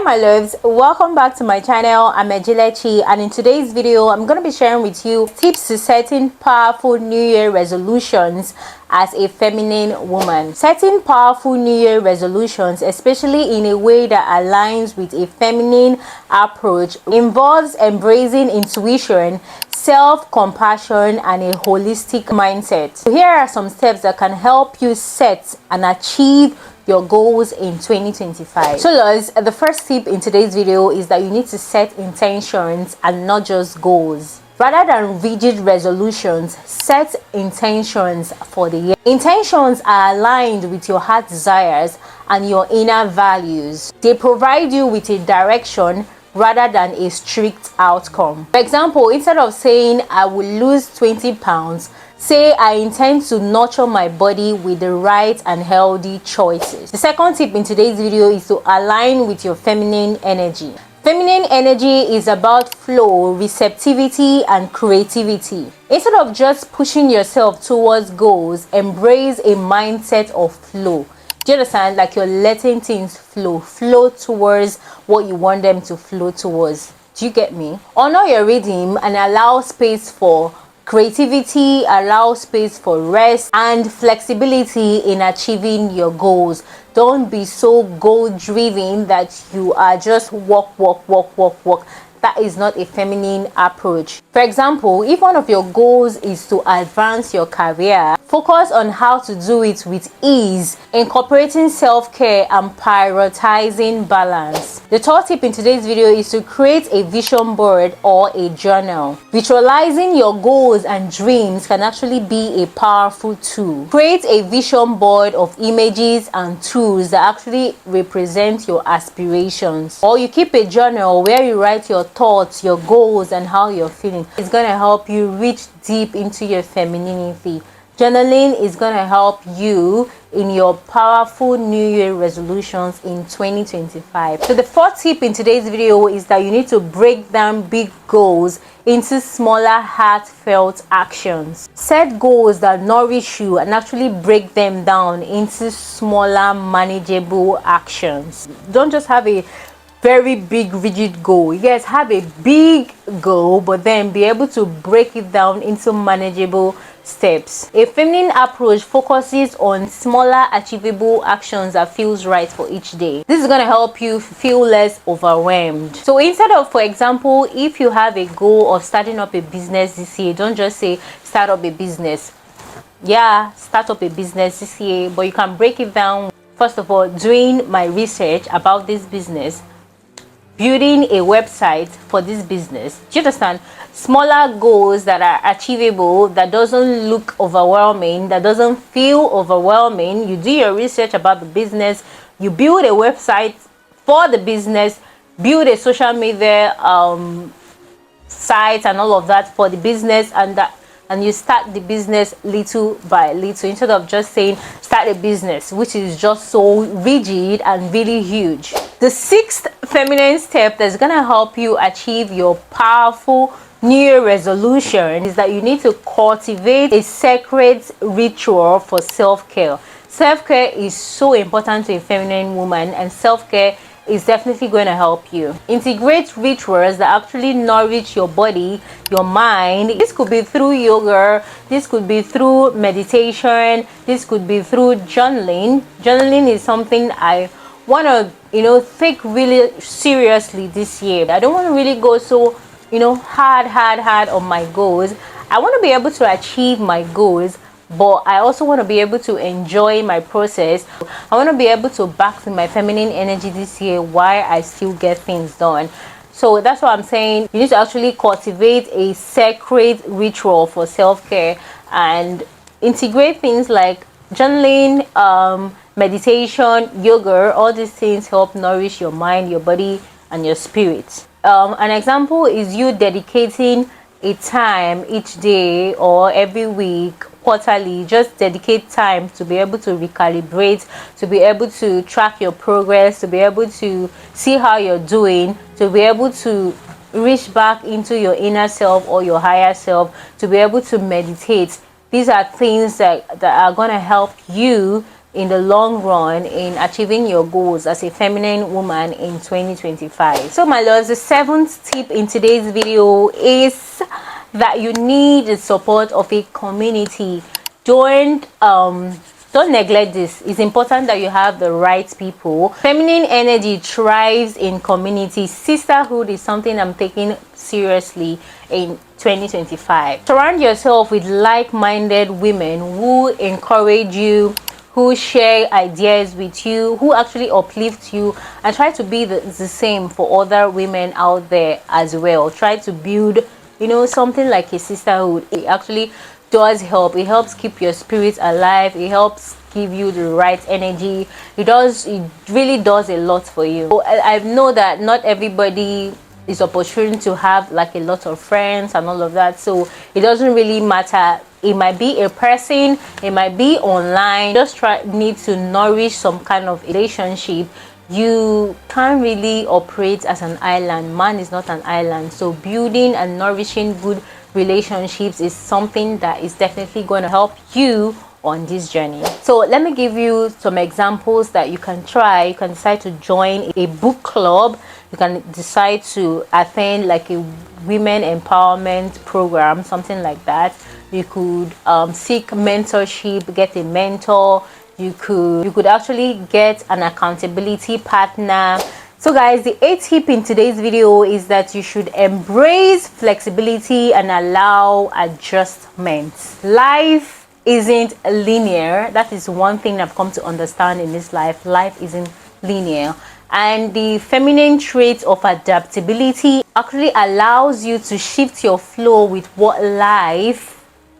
my loves, welcome back to my channel. I'm Ejilechi, and in today's video I'm going to be sharing with you tips to setting powerful New Year resolutions as a feminine woman. Setting powerful New Year resolutions, especially in a way that aligns with a feminine approach, involves embracing intuition, self-compassion, and a holistic mindset. So here are some steps that can help you set and achieve your goals in 2025. So guys, the first tip in today's video is that you need to set intentions and not just goals. Rather than rigid resolutions, set intentions for the year. Intentions are aligned with your heart desires and your inner values. They provide you with a direction rather than a strict outcome. For example, instead of saying I will lose 20 pounds, say I intend to nurture my body with the right and healthy choices. The second tip in today's video is to align with your feminine energy. Feminine energy is about flow, receptivity, and creativity. Instead of just pushing yourself towards goals, embrace a mindset of flow. Do you understand? Like you're letting things flow towards what you want them to flow towards. Do you get me? Honor your rhythm and allow space for creativity, allow space for rest and flexibility in achieving your goals. Don't be so goal driven that you are just walk. That is not a feminine approach. For example, if one of your goals is to advance your career, focus on how to do it with ease, incorporating self-care and prioritizing balance. The third tip in today's video is to create a vision board or a journal. Visualizing your goals and dreams can actually be a powerful tool. Create a vision board of images and tools that actually represent your aspirations. Or you keep a journal where you write your thoughts, your goals, and how you're feeling. It's going to help you reach deep into your femininity. Journaling is going to help you in your powerful New Year resolutions in 2025. So the fourth tip in today's video is that you need to break down big goals into smaller heartfelt actions. Set goals that nourish you and actually break them down into smaller manageable actions. Don't just have a very big rigid goal. Yes, have a big goal, but then be able to break it down into manageable steps. A feminine approach focuses on smaller achievable actions that feels right for each day. This is going to help you feel less overwhelmed. So instead of, for example, if you have a goal of starting up a business this year, don't just say start up a business. Yeah, start up a business this year, but you can break it down. First of all, doing my research about this business, building a website for this business. Do you understand? Smaller goals that are achievable, that doesn't look overwhelming, that doesn't feel overwhelming. You do your research about the business, you build a website for the business, build a social media site and all of that for the business, and you start the business little by little, instead of just saying start a business, which is just so rigid and really huge. The sixth feminine step that's going to help you achieve your powerful New Year resolution is that you need to cultivate a sacred ritual for self-care. Self-care is so important to a feminine woman, and self-care is definitely going to help you. Integrate rituals that actually nourish your body, your mind. This could be through yoga, this could be through meditation, this could be through journaling. Journaling is something I want to take really seriously this year. I don't want to really go so hard on my goals. I want to be able to achieve my goals, but I also want to be able to enjoy my process. I want to be able to back to my feminine energy this year while I still get things done. So that's what I'm saying. You need to actually cultivate a sacred ritual for self-care and integrate things like journaling, meditation, yoga. All these things help nourish your mind, your body, and your spirit. An example is you dedicating a time each day or every week, quarterly. Just dedicate time to be able to recalibrate, to be able to track your progress, to be able to see how you're doing, to be able to reach back into your inner self or your higher self, to be able to meditate. These are things that are going to help you in the long run in achieving your goals as a feminine woman in 2025. So my loves, the seventh tip in today's video is that you need the support of a community. Don't neglect this. It's important that you have the right people. Feminine energy thrives in community. Sisterhood is something I'm taking seriously in 2025. Surround yourself with like-minded women who encourage you, who share ideas with you, who actually uplift you, and try to be the same for other women out there as well. Try to build, something like a sisterhood. It actually does help. It helps keep your spirit alive. It helps give you the right energy. It really does a lot for you. So I know that not everybody is opportune to have like a lot of friends and all of that, so it doesn't really matter. It might be a person, it might be online. Just need to nourish some kind of relationship. You can't really operate as an island. Man is not an island. So building and nourishing good relationships is something that is definitely going to help you on this journey. So let me give you some examples that you can try. You can decide to join a book club. You can decide to attend like a women empowerment program, something like that. You could seek mentorship, get a mentor. You could actually get an accountability partner. So guys, the 8th tip in today's video is that you should embrace flexibility and allow adjustments. Life isn't linear. That is one thing I've come to understand in this life. Life isn't linear. And the feminine trait of adaptability actually allows you to shift your flow with what life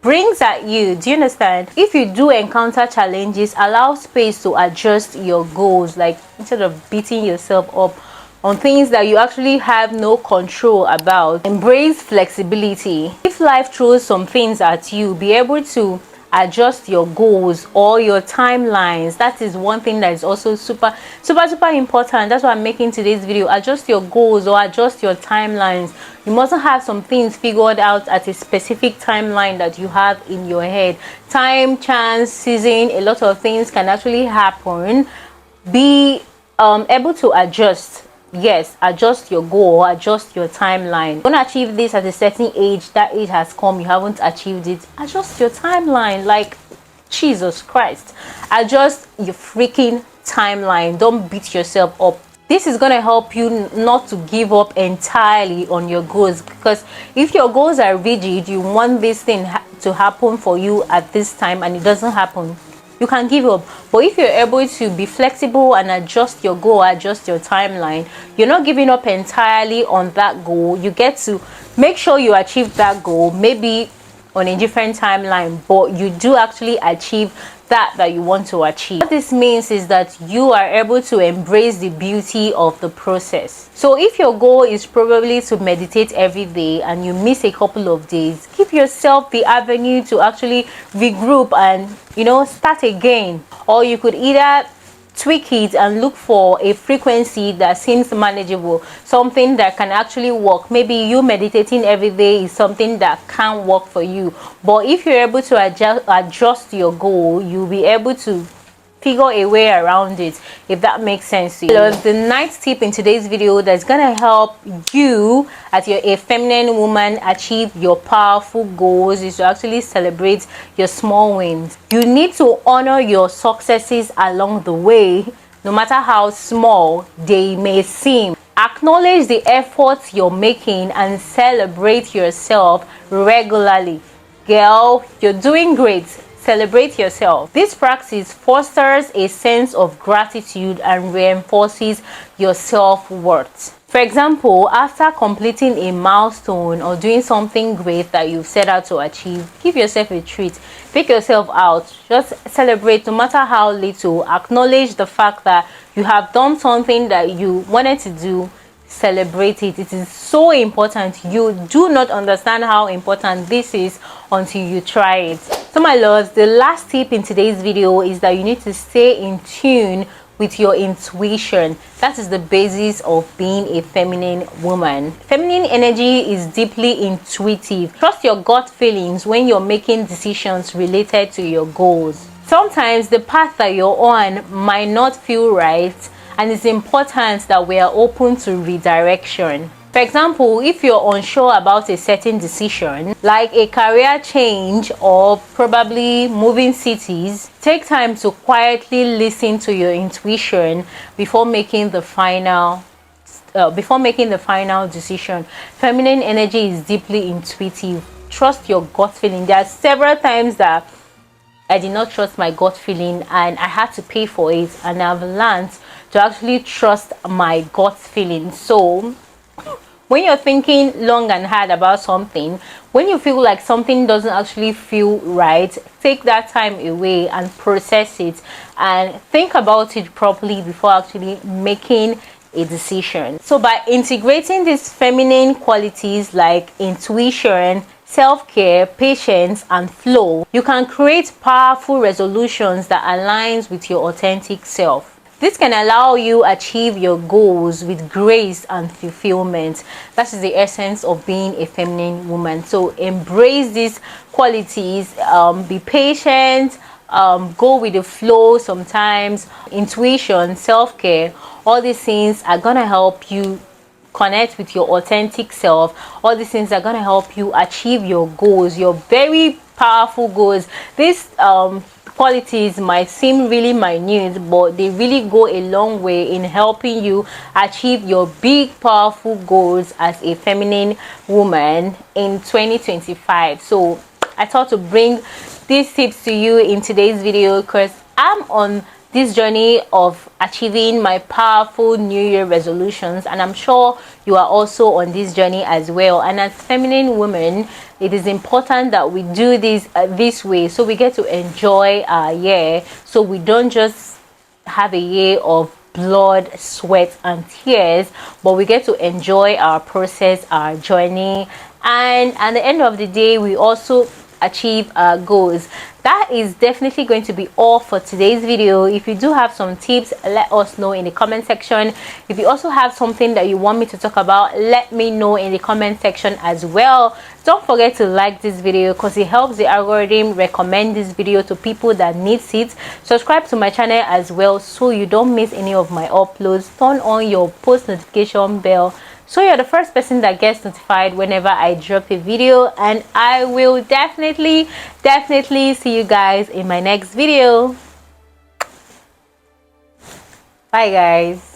brings at you. Do you understand? If you do encounter challenges, allow space to adjust your goals. Like, instead of beating yourself up on things that you actually have no control about, embrace flexibility. If life throws some things at you, be able to adjust your goals or your timelines. That is one thing that is also super important. That's why I'm making today's video. Adjust your goals or adjust your timelines. You mustn't have some things figured out at a specific timeline that you have in your head. Time, chance, season, a lot of things can actually happen. Be able to adjust. Yes, adjust your goal, adjust your timeline. You want to achieve this at a certain age. That age has come, you haven't achieved it. Adjust your timeline. Like, Jesus Christ, adjust your freaking timeline. Don't beat yourself up. This is going to help you not to give up entirely on your goals, because if your goals are rigid, you want this thing to happen for you at this time and it doesn't happen, you can give up. But if you're able to be flexible and adjust your goal, adjust your timeline, you're not giving up entirely on that goal. You get to make sure you achieve that goal, maybe on a different timeline, but you do actually achieve that you want to achieve. What this means is that you are able to embrace the beauty of the process. So if your goal is probably to meditate every day and you miss a couple of days, give yourself the avenue to actually regroup and start again. Or you could either tweak it and look for a frequency that seems manageable, something that can actually work. Maybe you meditating every day is something that can work for you, but if you're able to adjust your goal, you'll be able to figure a way around it, if that makes sense to you. So the 9th tip in today's video that's gonna help you as you're a feminine woman achieve your powerful goals is to actually celebrate your small wins. You need to honor your successes along the way, no matter how small they may seem. Acknowledge the efforts you're making and celebrate yourself regularly. Girl, you're doing great. Celebrate yourself. This practice fosters a sense of gratitude and reinforces your self-worth. For example, after completing a milestone or doing something great that you've set out to achieve, give yourself a treat. Take yourself out. Just celebrate, no matter how little. Acknowledge the fact that you have done something that you wanted to do. Celebrate it. It is so important. You do not understand how important this is until you try it. So my loves, the last tip in today's video is that you need to stay in tune with your intuition. That is the basis of being a feminine woman. Feminine energy is deeply intuitive. Trust your gut feelings when you're making decisions related to your goals. Sometimes the path that you're on might not feel right, and it's important that we are open to redirection. For example, if you're unsure about a certain decision, like a career change or probably moving cities, take time to quietly listen to your intuition before making the final decision. Feminine energy is deeply intuitive. Trust your gut feeling. There are several times that I did not trust my gut feeling and I had to pay for it, and I've learned to actually trust my gut feeling. So when you're thinking long and hard about something, when you feel like something doesn't actually feel right, take that time away and process it and think about it properly before actually making a decision. So by integrating these feminine qualities like intuition, self-care, patience, and flow, you can create powerful resolutions that aligns with your authentic self. This can allow you achieve your goals with grace and fulfillment. That is the essence of being a feminine woman. So embrace these qualities, be patient, go with the flow sometimes. Intuition, self-care, all these things are gonna help you connect with your authentic self. All these things are going to help you achieve your goals, your very powerful goals. These qualities might seem really minute, but they really go a long way in helping you achieve your big powerful goals as a feminine woman in 2025. So I thought to bring these tips to you in today's video because I'm on this journey of achieving my powerful New Year resolutions, and I'm sure you are also on this journey as well. And as feminine women, it is important that we do this this way so we get to enjoy our year, so we don't just have a year of blood, sweat, and tears, but we get to enjoy our process, our journey, and at the end of the day we also achieve our goals. That is definitely going to be all for today's video. If you do have some tips, let us know in the comment section. If you also have something that you want me to talk about, let me know in the comment section as well. Don't forget to like this video because it helps the algorithm recommend this video to people that needs it. Subscribe to my channel as well so you don't miss any of my uploads. Turn on your post notification bell so you're the first person that gets notified whenever I drop a video, and I will definitely see you guys in my next video. Bye guys.